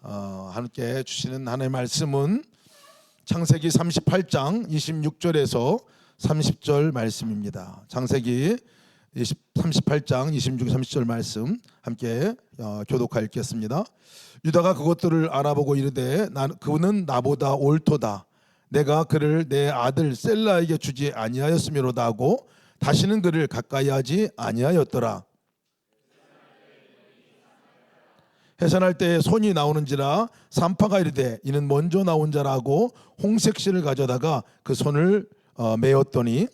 함께 주시는 하나님의 말씀은 창세기 38장 26절에서 30절 말씀입니다. 창세기 38장 26, 30절 말씀 함께 교독하여 읽겠습니다. 유다가 그것들을 알아보고 이르되 그는 나보다 옳도다. 내가 그를 내 아들 셀라에게 주지 아니하였음이로다 하고 다시는 그를 가까이 하지 아니하였더라. 해산할 때에 손이 나오는지라 산파가 이르되 이는 먼저 나온 자라고 홍색실을 가져다가 그 손을 메었더니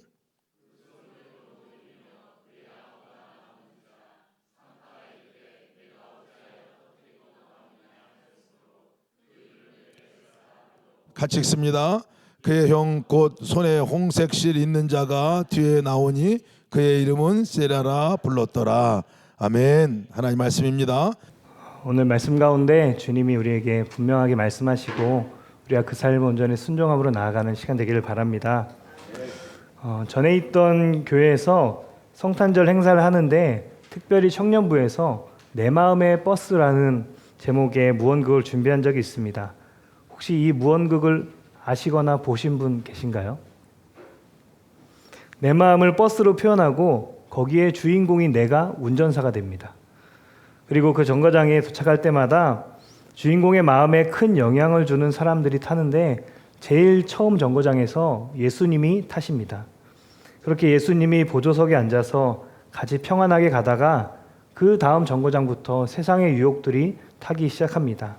같이 읽습니다. 그의 형 곧 손에 홍색실 있는 자가 뒤에 나오니 그의 이름은 세라라 불렀더라. 아멘. 하나님 말씀입니다. 오늘 말씀 가운데 주님이 우리에게 분명하게 말씀하시고 우리가 그 삶을 온전히 순종함으로 나아가는 시간 되기를 바랍니다. 전에 있던 교회에서 성탄절 행사를 하는데 특별히 청년부에서 내 마음의 버스라는 제목의 무언극을 준비한 적이 있습니다. 혹시 이 무언극을 아시거나 보신 분 계신가요? 내 마음을 버스로 표현하고 거기에 주인공이 내가 운전사가 됩니다. 그리고 그 정거장에 도착할 때마다 주인공의 마음에 큰 영향을 주는 사람들이 타는데 제일 처음 정거장에서 예수님이 타십니다. 그렇게 예수님이 보조석에 앉아서 같이 평안하게 가다가 그 다음 정거장부터 세상의 유혹들이 타기 시작합니다.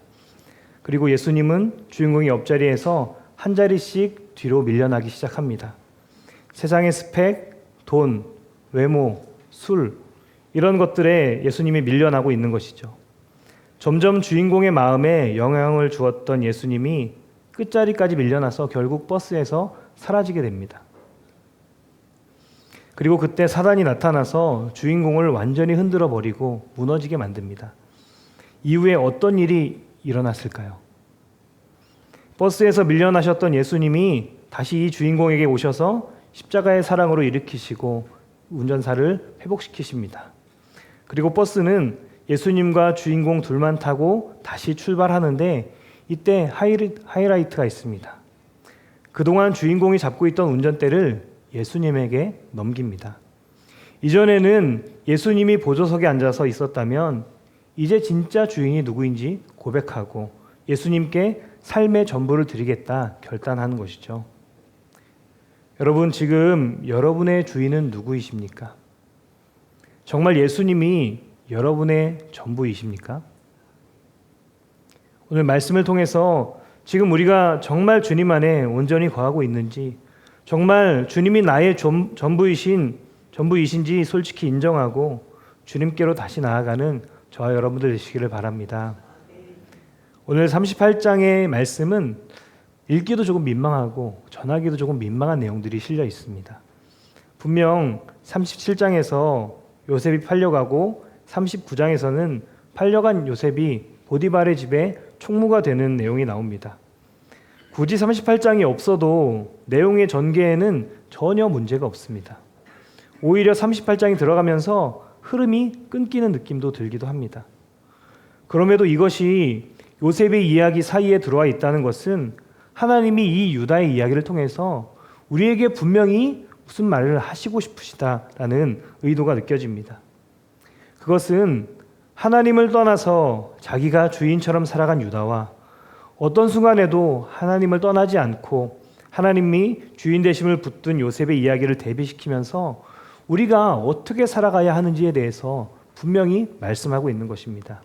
그리고 예수님은 주인공의 옆자리에서 한 자리씩 뒤로 밀려나기 시작합니다. 세상의 스펙, 돈, 외모, 술 이런 것들에 예수님이 밀려나고 있는 것이죠. 점점 주인공의 마음에 영향을 주었던 예수님이 끝자리까지 밀려나서 결국 버스에서 사라지게 됩니다. 그리고 그때 사단이 나타나서 주인공을 완전히 흔들어 버리고 무너지게 만듭니다. 이후에 어떤 일이 일어났을까요? 버스에서 밀려나셨던 예수님이 다시 이 주인공에게 오셔서 십자가의 사랑으로 일으키시고 운전사를 회복시키십니다. 그리고 버스는 예수님과 주인공 둘만 타고 다시 출발하는데 이때 하이라이트가 있습니다. 그동안 주인공이 잡고 있던 운전대를 예수님에게 넘깁니다. 이전에는 예수님이 보조석에 앉아서 있었다면 이제 진짜 주인이 누구인지 고백하고 예수님께 삶의 전부를 드리겠다 결단하는 것이죠. 여러분, 지금 여러분의 주인은 누구이십니까? 정말 예수님이 여러분의 전부이십니까? 오늘 말씀을 통해서 지금 우리가 정말 주님 안에 온전히 거하고 있는지, 정말 주님이 나의 전부이신지 솔직히 인정하고 주님께로 다시 나아가는 저와 여러분들 되시기를 바랍니다. 오늘 38장의 말씀은 읽기도 조금 민망하고 전하기도 조금 민망한 내용들이 실려 있습니다. 분명 37장에서 요셉이 팔려가고 39장에서는 팔려간 요셉이 보디발의 집에 총무가 되는 내용이 나옵니다. 굳이 38장이 없어도 내용의 전개에는 전혀 문제가 없습니다. 오히려 38장이 들어가면서 흐름이 끊기는 느낌도 들기도 합니다. 그럼에도 이것이 요셉의 이야기 사이에 들어와 있다는 것은 하나님이 이 유다의 이야기를 통해서 우리에게 분명히 무슨 말을 하시고 싶으시다라는 의도가 느껴집니다. 그것은 하나님을 떠나서 자기가 주인처럼 살아간 유다와 어떤 순간에도 하나님을 떠나지 않고 하나님이 주인 되심을 붙든 요셉의 이야기를 대비시키면서 우리가 어떻게 살아가야 하는지에 대해서 분명히 말씀하고 있는 것입니다.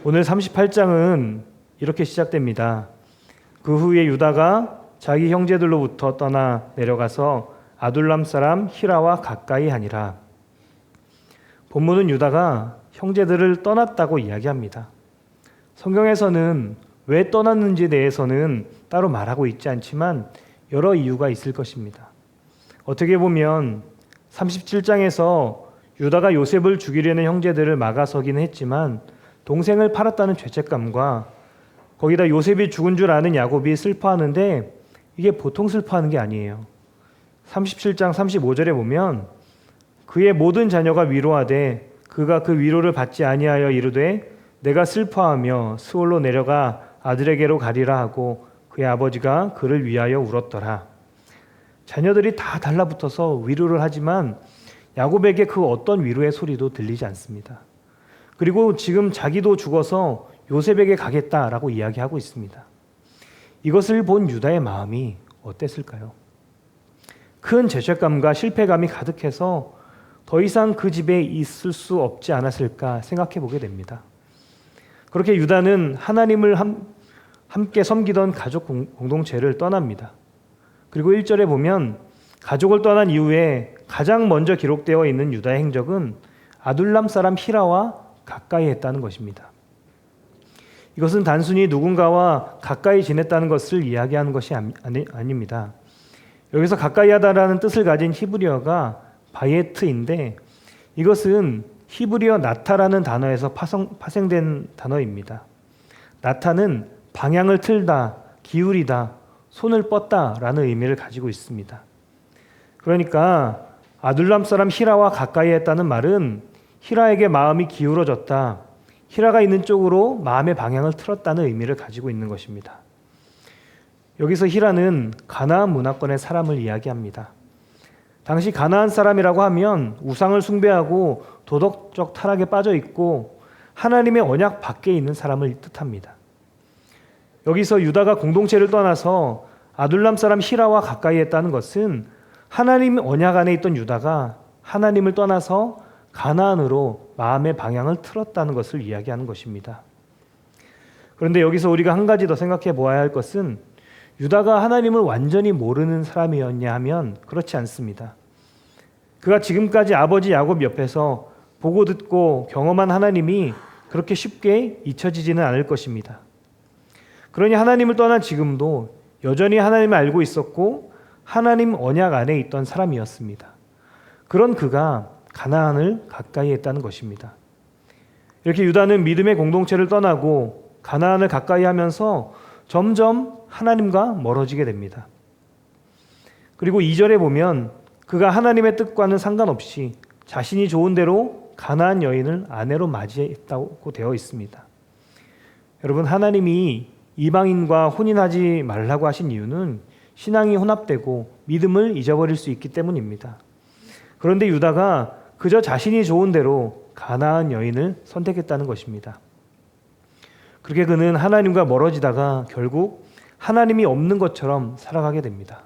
오늘 38장은 이렇게 시작됩니다. 그 후에 유다가 자기 형제들로부터 떠나 내려가서 아둘람 사람 히라와 가까이 하니라. 본문은 유다가 형제들을 떠났다고 이야기합니다. 성경에서는 왜 떠났는지에 대해서는 따로 말하고 있지 않지만 여러 이유가 있을 것입니다. 어떻게 보면 37장에서 유다가 요셉을 죽이려는 형제들을 막아서기는 했지만 동생을 팔았다는 죄책감과 거기다 요셉이 죽은 줄 아는 야곱이 슬퍼하는데 이게 보통 슬퍼하는 게 아니에요. 37장 35절에 보면 그의 모든 자녀가 위로하되 그가 그 위로를 받지 아니하여 이르되 내가 슬퍼하며 스올로 내려가 아들에게로 가리라 하고 그의 아버지가 그를 위하여 울었더라. 자녀들이 다 달라붙어서 위로를 하지만 야곱에게 그 어떤 위로의 소리도 들리지 않습니다. 그리고 지금 자기도 죽어서 요셉에게 가겠다라고 이야기하고 있습니다. 이것을 본 유다의 마음이 어땠을까요? 큰 죄책감과 실패감이 가득해서 더 이상 그 집에 있을 수 없지 않았을까 생각해 보게 됩니다. 그렇게 유다는 하나님을 함께 섬기던 가족 공동체를 떠납니다. 그리고 1절에 보면 가족을 떠난 이후에 가장 먼저 기록되어 있는 유다의 행적은 아둘람 사람 히라와 가까이 했다는 것입니다. 이것은 단순히 누군가와 가까이 지냈다는 것을 이야기하는 것이 아닙니다. 여기서 가까이 하다라는 뜻을 가진 히브리어가 바예트인데 이것은 히브리어 나타라는 단어에서 파생된 단어입니다. 나타는 방향을 틀다, 기울이다, 손을 뻗다라는 의미를 가지고 있습니다. 그러니까 아둘람 사람 히라와 가까이 했다는 말은 히라에게 마음이 기울어졌다, 히라가 있는 쪽으로 마음의 방향을 틀었다는 의미를 가지고 있는 것입니다. 여기서 히라는 가나안 문화권의 사람을 이야기합니다. 당시 가나안 사람이라고 하면 우상을 숭배하고 도덕적 타락에 빠져 있고 하나님의 언약 밖에 있는 사람을 뜻합니다. 여기서 유다가 공동체를 떠나서 아둘람 사람 히라와 가까이 했다는 것은 하나님 언약 안에 있던 유다가 하나님을 떠나서 가나안으로 마음의 방향을 틀었다는 것을 이야기하는 것입니다. 그런데 여기서 우리가 한 가지 더 생각해 보아야 할 것은 유다가 하나님을 완전히 모르는 사람이었냐 하면 그렇지 않습니다. 그가 지금까지 아버지 야곱 옆에서 보고 듣고 경험한 하나님이 그렇게 쉽게 잊혀지지는 않을 것입니다. 그러니 하나님을 떠난 지금도 여전히 하나님을 알고 있었고 하나님 언약 안에 있던 사람이었습니다. 그런 그가 가나안을 가까이 했다는 것입니다. 이렇게 유다는 믿음의 공동체를 떠나고 가나안을 가까이 하면서 점점 하나님과 멀어지게 됩니다. 그리고 2절에 보면 그가 하나님의 뜻과는 상관없이 자신이 좋은 대로 가나안 여인을 아내로 맞이했다고 되어 있습니다. 여러분, 하나님이 이방인과 혼인하지 말라고 하신 이유는 신앙이 혼합되고 믿음을 잊어버릴 수 있기 때문입니다. 그런데 유다가 그저 자신이 좋은 대로 가나안 여인을 선택했다는 것입니다. 그렇게 그는 하나님과 멀어지다가 결국 하나님이 없는 것처럼 살아가게 됩니다.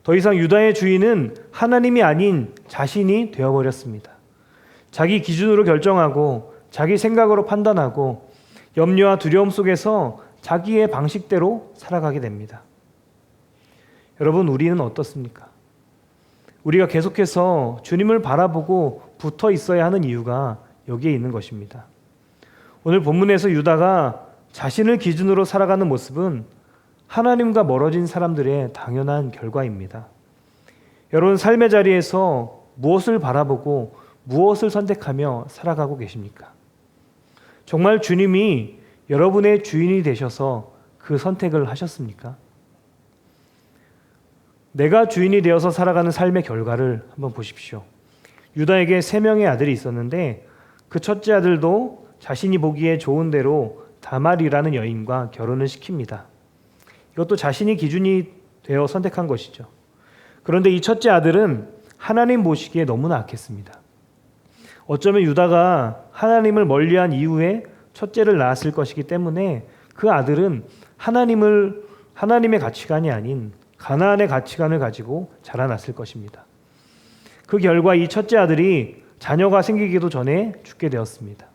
더 이상 유다의 주인은 하나님이 아닌 자신이 되어버렸습니다. 자기 기준으로 결정하고 자기 생각으로 판단하고 염려와 두려움 속에서 자기의 방식대로 살아가게 됩니다. 여러분, 우리는 어떻습니까? 우리가 계속해서 주님을 바라보고 붙어 있어야 하는 이유가 여기에 있는 것입니다. 오늘 본문에서 유다가 자신을 기준으로 살아가는 모습은 하나님과 멀어진 사람들의 당연한 결과입니다. 여러분, 삶의 자리에서 무엇을 바라보고 무엇을 선택하며 살아가고 계십니까? 정말 주님이 여러분의 주인이 되셔서 그 선택을 하셨습니까? 내가 주인이 되어서 살아가는 삶의 결과를 한번 보십시오. 유다에게 3명의 아들이 있었는데 그 첫째 아들도 자신이 보기에 좋은 대로 다말이라는 여인과 결혼을 시킵니다. 이것도 자신이 기준이 되어 선택한 것이죠. 그런데 이 첫째 아들은 하나님 보시기에 너무나 악했습니다. 어쩌면 유다가 하나님을 멀리한 이후에 첫째를 낳았을 것이기 때문에 그 아들은 하나님의 가치관이 아닌 가나안의 가치관을 가지고 자라났을 것입니다. 그 결과 이 첫째 아들이 자녀가 생기기도 전에 죽게 되었습니다.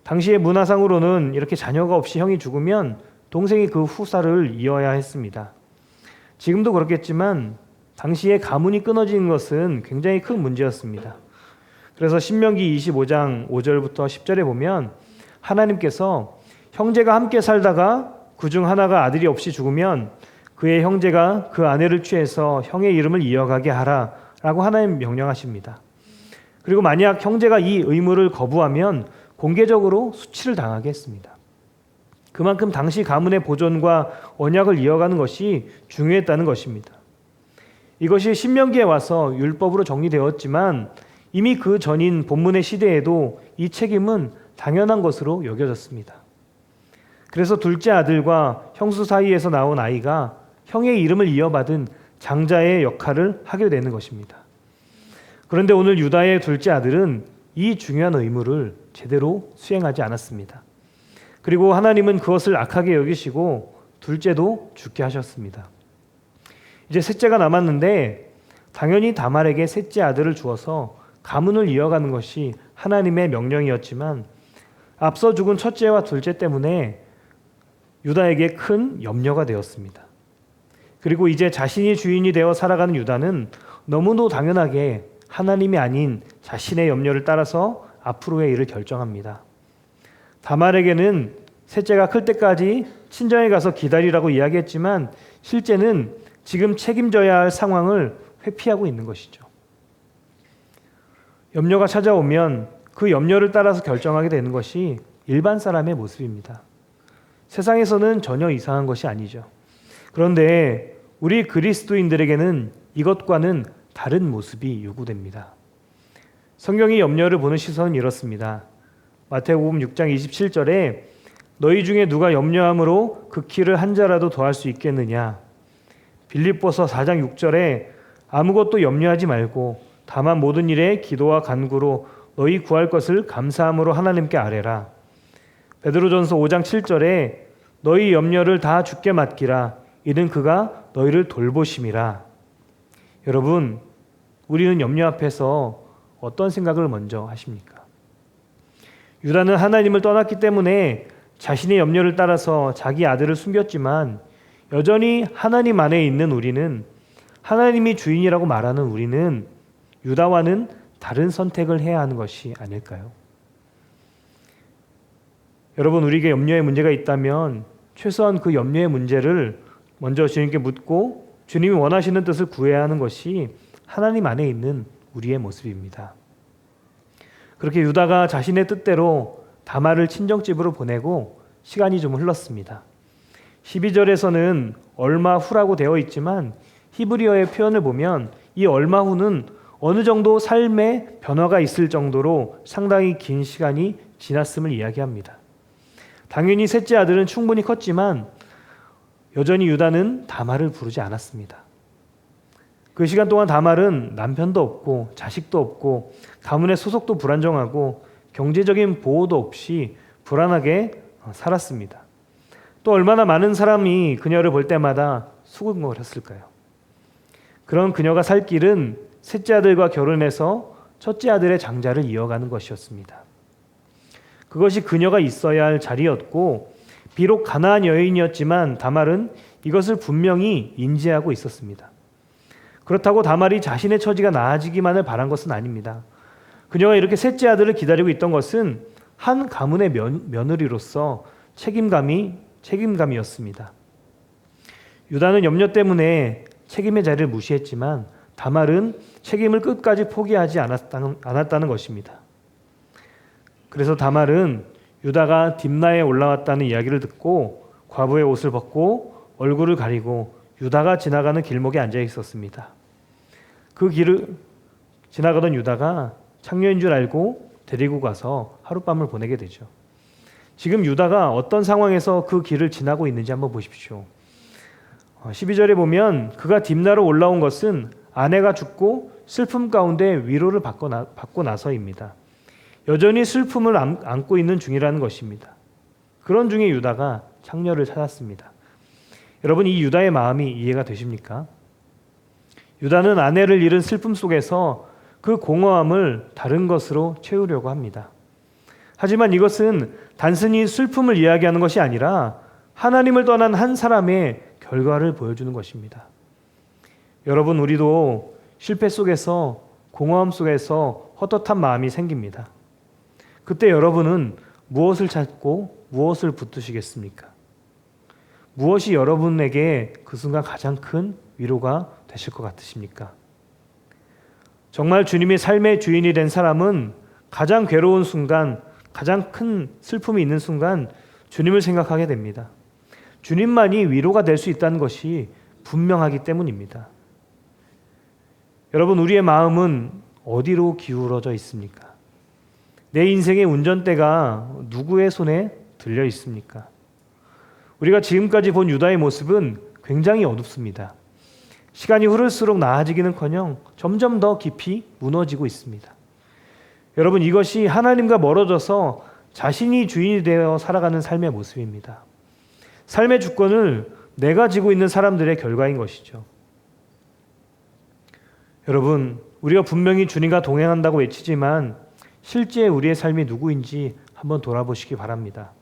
당시의 문화상으로는 이렇게 자녀가 없이 형이 죽으면 동생이 그 후사를 이어야 했습니다. 지금도 그렇겠지만 당시에 가문이 끊어지는 것은 굉장히 큰 문제였습니다. 그래서 신명기 25장 5절부터 10절에 보면 하나님께서 형제가 함께 살다가 그중 하나가 아들이 없이 죽으면 그의 형제가 그 아내를 취해서 형의 이름을 이어가게 하라 라고 하나님 명령하십니다. 그리고 만약 형제가 이 의무를 거부하면 공개적으로 수치를 당하게 했습니다. 그만큼 당시 가문의 보존과 언약을 이어가는 것이 중요했다는 것입니다. 이것이 신명기에 와서 율법으로 정리되었지만 이미 그 전인 본문의 시대에도 이 책임은 당연한 것으로 여겨졌습니다. 그래서 둘째 아들과 형수 사이에서 나온 아이가 형의 이름을 이어받은 장자의 역할을 하게 되는 것입니다. 그런데 오늘 유다의 둘째 아들은 이 중요한 의무를 제대로 수행하지 않았습니다. 그리고 하나님은 그것을 악하게 여기시고 둘째도 죽게 하셨습니다. 이제 셋째가 남았는데 당연히 다말에게 셋째 아들을 주어서 가문을 이어가는 것이 하나님의 명령이었지만 앞서 죽은 첫째와 둘째 때문에 유다에게 큰 염려가 되었습니다. 그리고 이제 자신이 주인이 되어 살아가는 유다는 너무도 당연하게 하나님이 아닌 자신의 염려를 따라서 앞으로의 일을 결정합니다. 다말에게는 셋째가 클 때까지 친정에 가서 기다리라고 이야기했지만 실제는 지금 책임져야 할 상황을 회피하고 있는 것이죠. 염려가 찾아오면 그 염려를 따라서 결정하게 되는 것이 일반 사람의 모습입니다. 세상에서는 전혀 이상한 것이 아니죠. 그런데 우리 그리스도인들에게는 이것과는 다른 모습이 요구됩니다. 성경이 염려를 보는 시선은 이렇습니다. 마태복음 6장 27절에 너희 중에 누가 염려함으로 그 키를 한 자라도 더할 수 있겠느냐. 빌립보서 4장 6절에 아무것도 염려하지 말고 다만 모든 일에 기도와 간구로 너희 구할 것을 감사함으로 하나님께 아뢰라. 베드로전서 5장 7절에 너희 염려를 다 주께 맡기라. 이는 그가 너희를 돌보심이라. 여러분, 우리는 염려 앞에서 어떤 생각을 먼저 하십니까? 유다는 하나님을 떠났기 때문에 자신의 염려를 따라서 자기 아들을 숨겼지만 여전히 하나님 안에 있는 우리는, 하나님이 주인이라고 말하는 우리는 유다와는 다른 선택을 해야 하는 것이 아닐까요? 여러분, 우리에게 염려의 문제가 있다면 최소한 그 염려의 문제를 먼저 주님께 묻고 주님이 원하시는 뜻을 구해야 하는 것이 하나님 안에 있는 우리의 모습입니다. 그렇게 유다가 자신의 뜻대로 다말을 친정집으로 보내고 시간이 좀 흘렀습니다. 12절에서는 얼마 후라고 되어 있지만 히브리어의 표현을 보면 이 얼마 후는 어느 정도 삶의 변화가 있을 정도로 상당히 긴 시간이 지났음을 이야기합니다. 당연히 셋째 아들은 충분히 컸지만 여전히 유다는 다말을 부르지 않았습니다. 그 시간 동안 다말은 남편도 없고 자식도 없고 가문의 소속도 불안정하고 경제적인 보호도 없이 불안하게 살았습니다. 또 얼마나 많은 사람이 그녀를 볼 때마다 수군거렸을까요? 그런 그녀가 살 길은 셋째 아들과 결혼해서 첫째 아들의 장자를 이어가는 것이었습니다. 그것이 그녀가 있어야 할 자리였고 비록 가나안 여인이었지만 다말은 이것을 분명히 인지하고 있었습니다. 그렇다고 다말이 자신의 처지가 나아지기만을 바란 것은 아닙니다. 그녀가 이렇게 셋째 아들을 기다리고 있던 것은 한 가문의 며느리로서 책임감이었습니다. 유다는 염려 때문에 책임의 자리를 무시했지만 다말은 책임을 끝까지 포기하지 않았다는 것입니다. 그래서 다말은 유다가 딥나에 올라왔다는 이야기를 듣고 과부의 옷을 벗고 얼굴을 가리고 유다가 지나가는 길목에 앉아 있었습니다. 그 길을 지나가던 유다가 창녀인 줄 알고 데리고 가서 하룻밤을 보내게 되죠. 지금 유다가 어떤 상황에서 그 길을 지나고 있는지 한번 보십시오. 12절에 보면 그가 딥나로 올라온 것은 아내가 죽고 슬픔 가운데 위로를 받고 나서입니다. 여전히 슬픔을 안고 있는 중이라는 것입니다. 그런 중에 유다가 창녀를 찾았습니다. 여러분, 이 유다의 마음이 이해가 되십니까? 유다는 아내를 잃은 슬픔 속에서 그 공허함을 다른 것으로 채우려고 합니다. 하지만 이것은 단순히 슬픔을 이야기하는 것이 아니라 하나님을 떠난 한 사람의 결과를 보여주는 것입니다. 여러분, 우리도 실패 속에서, 공허함 속에서 헛헛한 마음이 생깁니다. 그때 여러분은 무엇을 찾고 무엇을 붙드시겠습니까? 무엇이 여러분에게 그 순간 가장 큰 위로가 되실 것 같으십니까? 정말 주님이 삶의 주인이 된 사람은 가장 괴로운 순간, 가장 큰 슬픔이 있는 순간 주님을 생각하게 됩니다. 주님만이 위로가 될 수 있다는 것이 분명하기 때문입니다. 여러분, 우리의 마음은 어디로 기울어져 있습니까? 내 인생의 운전대가 누구의 손에 들려 있습니까? 우리가 지금까지 본 유다의 모습은 굉장히 어둡습니다. 시간이 흐를수록 나아지기는커녕 점점 더 깊이 무너지고 있습니다. 여러분, 이것이 하나님과 멀어져서 자신이 주인이 되어 살아가는 삶의 모습입니다. 삶의 주권을 내가 쥐고 있는 사람들의 결과인 것이죠. 여러분, 우리가 분명히 주님과 동행한다고 외치지만 실제 우리의 삶이 누구인지 한번 돌아보시기 바랍니다.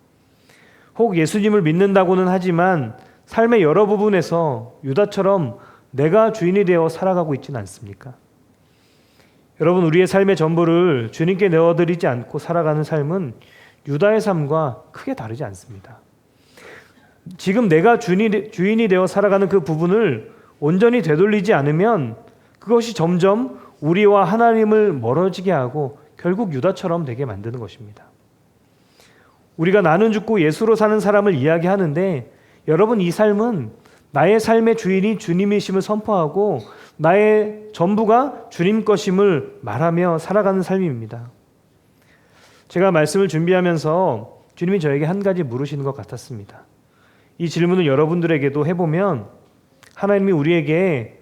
혹 예수님을 믿는다고는 하지만 삶의 여러 부분에서 유다처럼 내가 주인이 되어 살아가고 있지는 않습니까? 여러분, 우리의 삶의 전부를 주님께 내어드리지 않고 살아가는 삶은 유다의 삶과 크게 다르지 않습니다. 지금 내가 주인이 되어 살아가는 그 부분을 온전히 되돌리지 않으면 그것이 점점 우리와 하나님을 멀어지게 하고 결국 유다처럼 되게 만드는 것입니다. 우리가 나는 죽고 예수로 사는 사람을 이야기하는데 여러분, 이 삶은 나의 삶의 주인이 주님이심을 선포하고 나의 전부가 주님 것임을 말하며 살아가는 삶입니다. 제가 말씀을 준비하면서 주님이 저에게 한 가지 물으시는 것 같았습니다. 이 질문을 여러분들에게도 해보면 하나님이 우리에게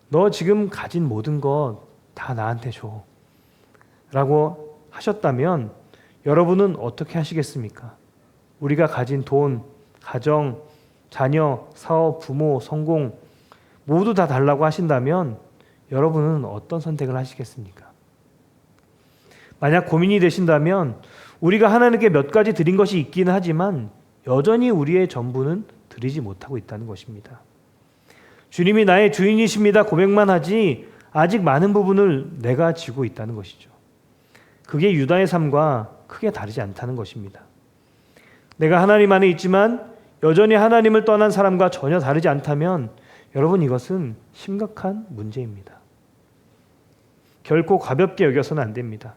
너 지금 가진 모든 것 다 나한테 줘 라고 하셨다면 여러분은 어떻게 하시겠습니까? 우리가 가진 돈, 가정, 자녀, 사업, 부모, 성공 모두 다 달라고 하신다면 여러분은 어떤 선택을 하시겠습니까? 만약 고민이 되신다면 우리가 하나님께 몇 가지 드린 것이 있기는 하지만 여전히 우리의 전부는 드리지 못하고 있다는 것입니다. 주님이 나의 주인이십니다 고백만 하지 아직 많은 부분을 내가 지고 있다는 것이죠. 그게 유다의 삶과 크게 다르지 않다는 것입니다. 내가 하나님 안에 있지만 여전히 하나님을 떠난 사람과 전혀 다르지 않다면 여러분, 이것은 심각한 문제입니다. 결코 가볍게 여겨서는 안 됩니다.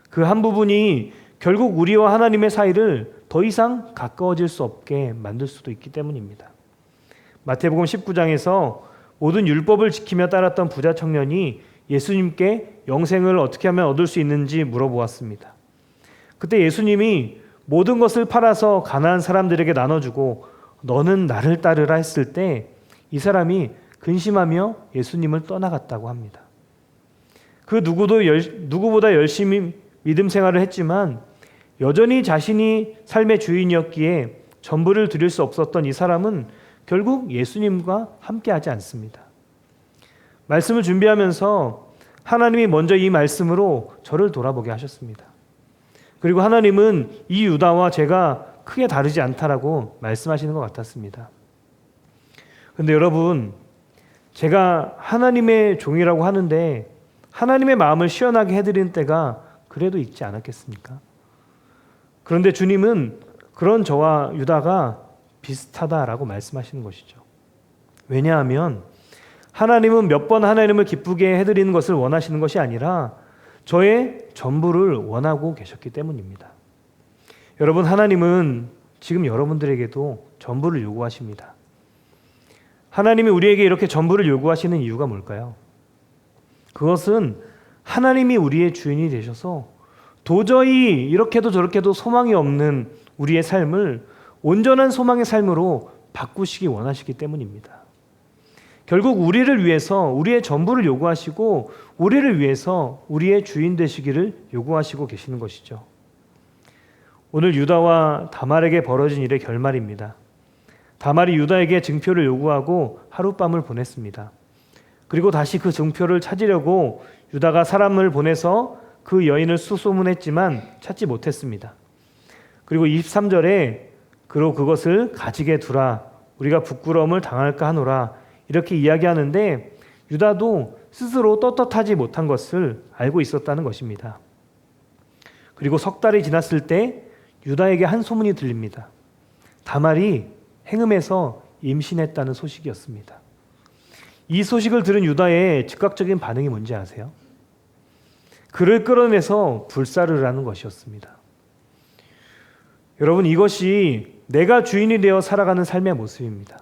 그 한 부분이 결국 우리와 하나님의 사이를 더 이상 가까워질 수 없게 만들 수도 있기 때문입니다. 마태복음 19장에서 모든 율법을 지키며 따랐던 부자 청년이 예수님께 영생을 어떻게 하면 얻을 수 있는지 물어보았습니다. 그때 예수님이 모든 것을 팔아서 가난한 사람들에게 나눠주고 너는 나를 따르라 했을 때 이 사람이 근심하며 예수님을 떠나갔다고 합니다. 그 누구보다 열심히 믿음 생활을 했지만 여전히 자신이 삶의 주인이었기에 전부를 드릴 수 없었던 이 사람은 결국 예수님과 함께하지 않습니다. 말씀을 준비하면서 하나님이 먼저 이 말씀으로 저를 돌아보게 하셨습니다. 그리고 하나님은 이 유다와 제가 크게 다르지 않다라고 말씀하시는 것 같았습니다. 그런데 여러분, 제가 하나님의 종이라고 하는데 하나님의 마음을 시원하게 해드리는 때가 그래도 있지 않았겠습니까? 그런데 주님은 그런 저와 유다가 비슷하다라고 말씀하시는 것이죠. 왜냐하면 하나님은 몇 번 하나님을 기쁘게 해드리는 것을 원하시는 것이 아니라 저의 전부를 원하고 계셨기 때문입니다. 여러분, 하나님은 지금 여러분들에게도 전부를 요구하십니다. 하나님이 우리에게 이렇게 전부를 요구하시는 이유가 뭘까요? 그것은 하나님이 우리의 주인이 되셔서 도저히 이렇게도 저렇게도 소망이 없는 우리의 삶을 온전한 소망의 삶으로 바꾸시기 원하시기 때문입니다. 결국 우리를 위해서 우리의 전부를 요구하시고 우리를 위해서 우리의 주인 되시기를 요구하시고 계시는 것이죠. 오늘 유다와 다말에게 벌어진 일의 결말입니다. 다말이 유다에게 증표를 요구하고 하룻밤을 보냈습니다. 그리고 다시 그 증표를 찾으려고 유다가 사람을 보내서 그 여인을 수소문했지만 찾지 못했습니다. 그리고 23절에 그로 그것을 가지게 두라, 우리가 부끄러움을 당할까 하노라, 이렇게 이야기하는데 유다도 스스로 떳떳하지 못한 것을 알고 있었다는 것입니다. 그리고 석 달이 지났을 때 유다에게 한 소문이 들립니다. 다말이 행음에서 임신했다는 소식이었습니다. 이 소식을 들은 유다의 즉각적인 반응이 뭔지 아세요? 그를 끌어내서 불사를 하는 것이었습니다. 여러분, 이것이 내가 주인이 되어 살아가는 삶의 모습입니다.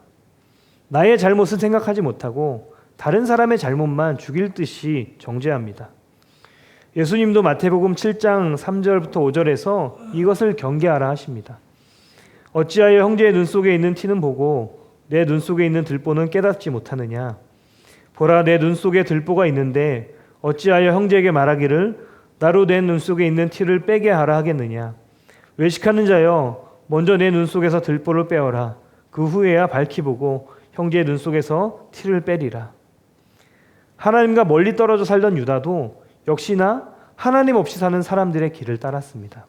나의 잘못은 생각하지 못하고 다른 사람의 잘못만 죽일 듯이 정죄합니다. 예수님도 마태복음 7장 3절부터 5절에서 이것을 경계하라 하십니다. 어찌하여 형제의 눈 속에 있는 티는 보고 내 눈 속에 있는 들보는 깨닫지 못하느냐. 보라, 내 눈 속에 들보가 있는데 어찌하여 형제에게 말하기를 나로 내 눈 속에 있는 티를 빼게 하라 하겠느냐. 외식하는 자여, 먼저 내 눈 속에서 들보를 빼어라. 그 후에야 밝히 보고 형제의 눈 속에서 티를 빼리라. 하나님과 멀리 떨어져 살던 유다도 역시나 하나님 없이 사는 사람들의 길을 따랐습니다.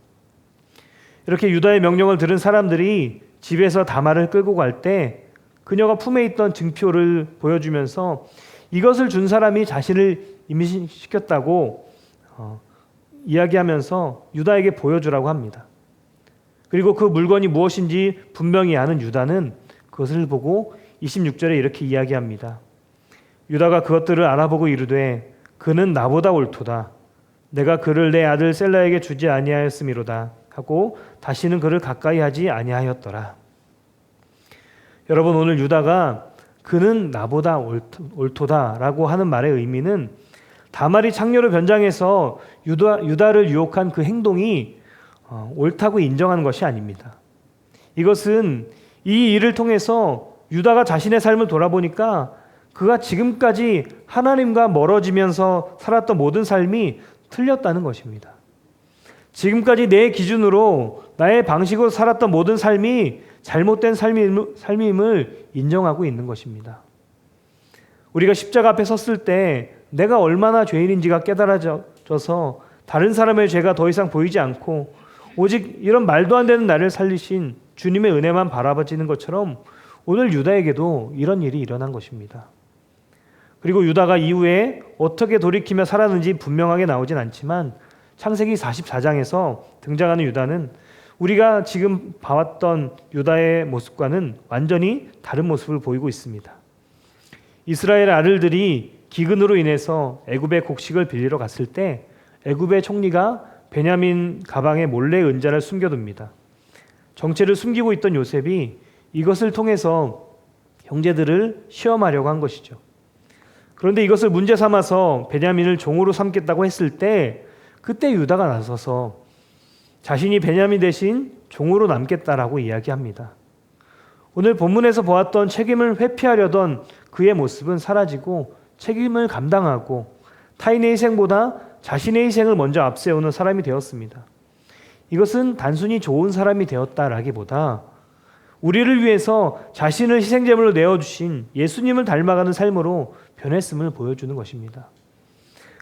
이렇게 유다의 명령을 들은 사람들이 집에서 다말을 끌고 갈 때 그녀가 품에 있던 증표를 보여주면서 이것을 준 사람이 자신을 임신시켰다고 이야기하면서 유다에게 보여주라고 합니다. 그리고 그 물건이 무엇인지 분명히 아는 유다는 그것을 보고 26절에 이렇게 이야기합니다. 유다가 그것들을 알아보고 이르되 그는 나보다 옳도다. 내가 그를 내 아들 셀라에게 주지 아니하였음이로다 하고 다시는 그를 가까이 하지 아니하였더라. 여러분, 오늘 유다가 그는 나보다 옳도다라고 하는 말의 의미는 다말이 창녀로 변장해서 유다를 유혹한 그 행동이 옳다고 인정하는 것이 아닙니다. 이것은 이 일을 통해서 유다가 자신의 삶을 돌아보니까 그가 지금까지 하나님과 멀어지면서 살았던 모든 삶이 틀렸다는 것입니다. 지금까지 내 기준으로 나의 방식으로 살았던 모든 삶이 잘못된 삶임을 인정하고 있는 것입니다. 우리가 십자가 앞에 섰을 때 내가 얼마나 죄인인지가 깨달아져서 다른 사람의 죄가 더 이상 보이지 않고 오직 이런 말도 안 되는 나를 살리신 주님의 은혜만 바라봐지는 것처럼 오늘 유다에게도 이런 일이 일어난 것입니다. 그리고 유다가 이후에 어떻게 돌이키며 살았는지 분명하게 나오진 않지만 창세기 44장에서 등장하는 유다는 우리가 지금 봐왔던 유다의 모습과는 완전히 다른 모습을 보이고 있습니다. 이스라엘 아들들이 기근으로 인해서 애굽의 곡식을 빌리러 갔을 때 애굽의 총리가 베냐민 가방에 몰래 은자를 숨겨둡니다. 정체를 숨기고 있던 요셉이 이것을 통해서 형제들을 시험하려고 한 것이죠. 그런데 이것을 문제 삼아서 베냐민을 종으로 삼겠다고 했을 때 그때 유다가 나서서 자신이 베냐민 대신 종으로 남겠다라고 이야기합니다. 오늘 본문에서 보았던 책임을 회피하려던 그의 모습은 사라지고 책임을 감당하고 타인의 희생보다 자신의 희생을 먼저 앞세우는 사람이 되었습니다. 이것은 단순히 좋은 사람이 되었다라기보다 우리를 위해서 자신을 희생제물로 내어주신 예수님을 닮아가는 삶으로 변했음을 보여주는 것입니다.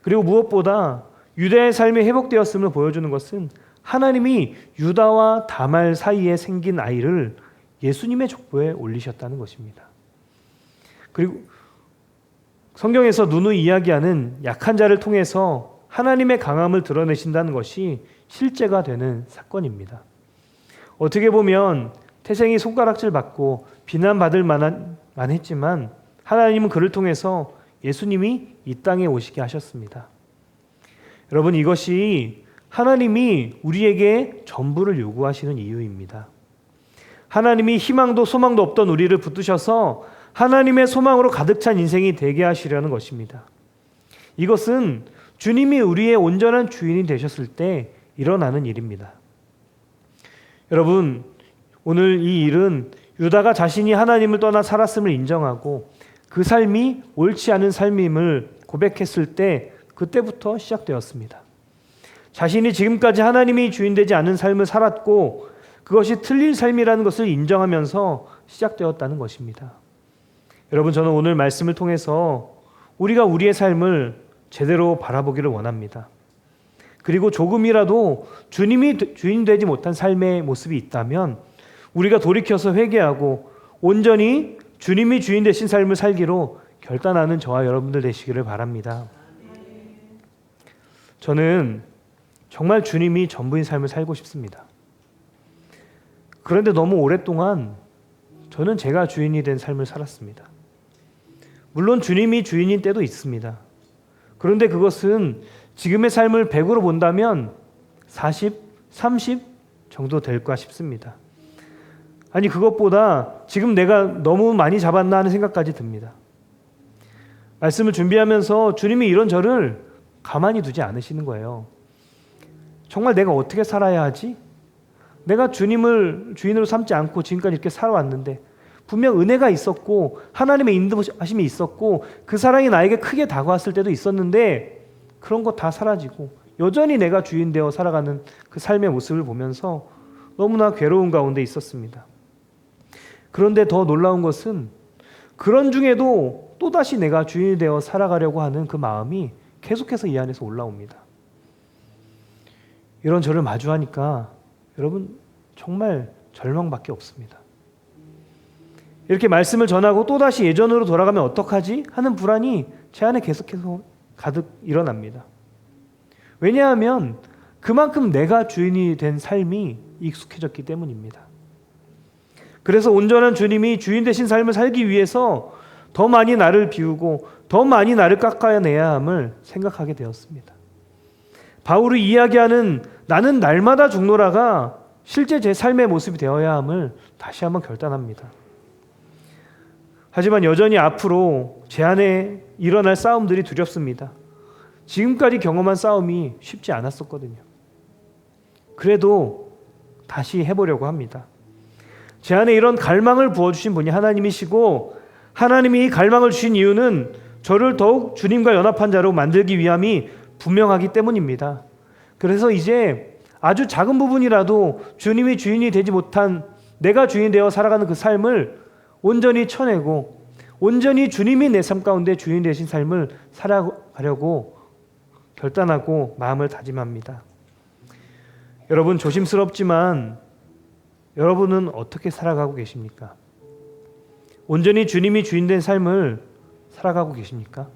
그리고 무엇보다 유다의 삶이 회복되었음을 보여주는 것은 하나님이 유다와 다말 사이에 생긴 아이를 예수님의 족보에 올리셨다는 것입니다. 그리고 성경에서 누누이 이야기하는 약한 자를 통해서 하나님의 강함을 드러내신다는 것이 실제가 되는 사건입니다. 어떻게 보면 태생이 손가락질 받고 비난받을 만했지만 하나님은 그를 통해서 예수님이 이 땅에 오시게 하셨습니다. 여러분, 이것이 하나님이 우리에게 전부를 요구하시는 이유입니다. 하나님이 희망도 소망도 없던 우리를 붙드셔서 하나님의 소망으로 가득 찬 인생이 되게 하시려는 것입니다. 이것은 주님이 우리의 온전한 주인이 되셨을 때 일어나는 일입니다. 여러분, 오늘 이 일은 유다가 자신이 하나님을 떠나 살았음을 인정하고 그 삶이 옳지 않은 삶임을 고백했을 때 그때부터 시작되었습니다. 자신이 지금까지 하나님이 주인되지 않은 삶을 살았고 그것이 틀린 삶이라는 것을 인정하면서 시작되었다는 것입니다. 여러분, 저는 오늘 말씀을 통해서 우리가 우리의 삶을 제대로 바라보기를 원합니다. 그리고 조금이라도 주님이 주인 되지 못한 삶의 모습이 있다면 우리가 돌이켜서 회개하고 온전히 주님이 주인 되신 삶을 살기로 결단하는 저와 여러분들 되시기를 바랍니다. 저는 정말 주님이 전부인 삶을 살고 싶습니다. 그런데 너무 오랫동안 저는 제가 주인이 된 삶을 살았습니다. 물론 주님이 주인인 때도 있습니다. 그런데 그것은 지금의 삶을 100으로 본다면 40, 30 정도 될까 싶습니다. 아니, 그것보다 지금 내가 너무 많이 잡았나 하는 생각까지 듭니다. 말씀을 준비하면서 주님이 이런 저를 가만히 두지 않으시는 거예요. 정말 내가 어떻게 살아야 하지? 내가 주님을 주인으로 삼지 않고 지금까지 이렇게 살아왔는데 분명 은혜가 있었고 하나님의 인도하심이 있었고 그 사랑이 나에게 크게 다가왔을 때도 있었는데 그런 거 다 사라지고 여전히 내가 주인 되어 살아가는 그 삶의 모습을 보면서 너무나 괴로운 가운데 있었습니다. 그런데 더 놀라운 것은 그런 중에도 또다시 내가 주인이 되어 살아가려고 하는 그 마음이 계속해서 이 안에서 올라옵니다. 이런 저를 마주하니까 여러분 정말 절망밖에 없습니다. 이렇게 말씀을 전하고 또다시 예전으로 돌아가면 어떡하지? 하는 불안이 제 안에 계속해서 가득 일어납니다. 왜냐하면 그만큼 내가 주인이 된 삶이 익숙해졌기 때문입니다. 그래서 온전한 주님이 주인 되신 삶을 살기 위해서 더 많이 나를 비우고 더 많이 나를 깎아내야 함을 생각하게 되었습니다. 바울이 이야기하는 나는 날마다 죽노라가 실제 제 삶의 모습이 되어야 함을 다시 한번 결단합니다. 하지만 여전히 앞으로 제 안에 일어날 싸움들이 두렵습니다. 지금까지 경험한 싸움이 쉽지 않았었거든요. 그래도 다시 해보려고 합니다. 제 안에 이런 갈망을 부어주신 분이 하나님이시고 하나님이 이 갈망을 주신 이유는 저를 더욱 주님과 연합한 자로 만들기 위함이 분명하기 때문입니다. 그래서 이제 아주 작은 부분이라도 주님이 주인이 되지 못한 내가 주인이 되어 살아가는 그 삶을 온전히 쳐내고 온전히 주님이 내 삶 가운데 주인 되신 삶을 살아가려고 결단하고 마음을 다짐합니다. 여러분 조심스럽지만 여러분은 어떻게 살아가고 계십니까? 온전히 주님이 주인 된 삶을 살아가고 계십니까?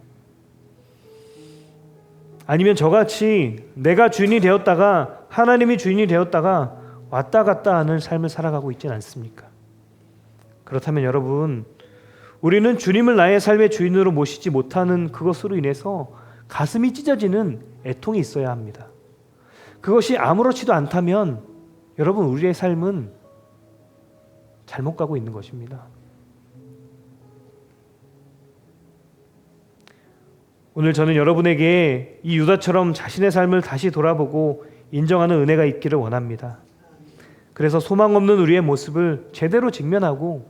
아니면 저같이 내가 주인이 되었다가 하나님이 주인이 되었다가 왔다 갔다 하는 삶을 살아가고 있지는 않습니까? 그렇다면 여러분, 우리는 주님을 나의 삶의 주인으로 모시지 못하는 그것으로 인해서 가슴이 찢어지는 애통이 있어야 합니다. 그것이 아무렇지도 않다면 여러분 우리의 삶은 잘못 가고 있는 것입니다. 오늘 저는 여러분에게 이 유다처럼 자신의 삶을 다시 돌아보고 인정하는 은혜가 있기를 원합니다. 그래서 소망 없는 우리의 모습을 제대로 직면하고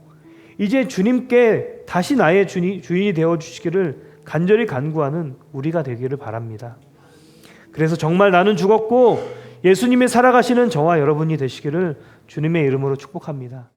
이제 주님께 다시 나의 주인이 되어주시기를 간절히 간구하는 우리가 되기를 바랍니다. 그래서 정말 나는 죽었고 예수님이 살아가시는 저와 여러분이 되시기를 주님의 이름으로 축복합니다.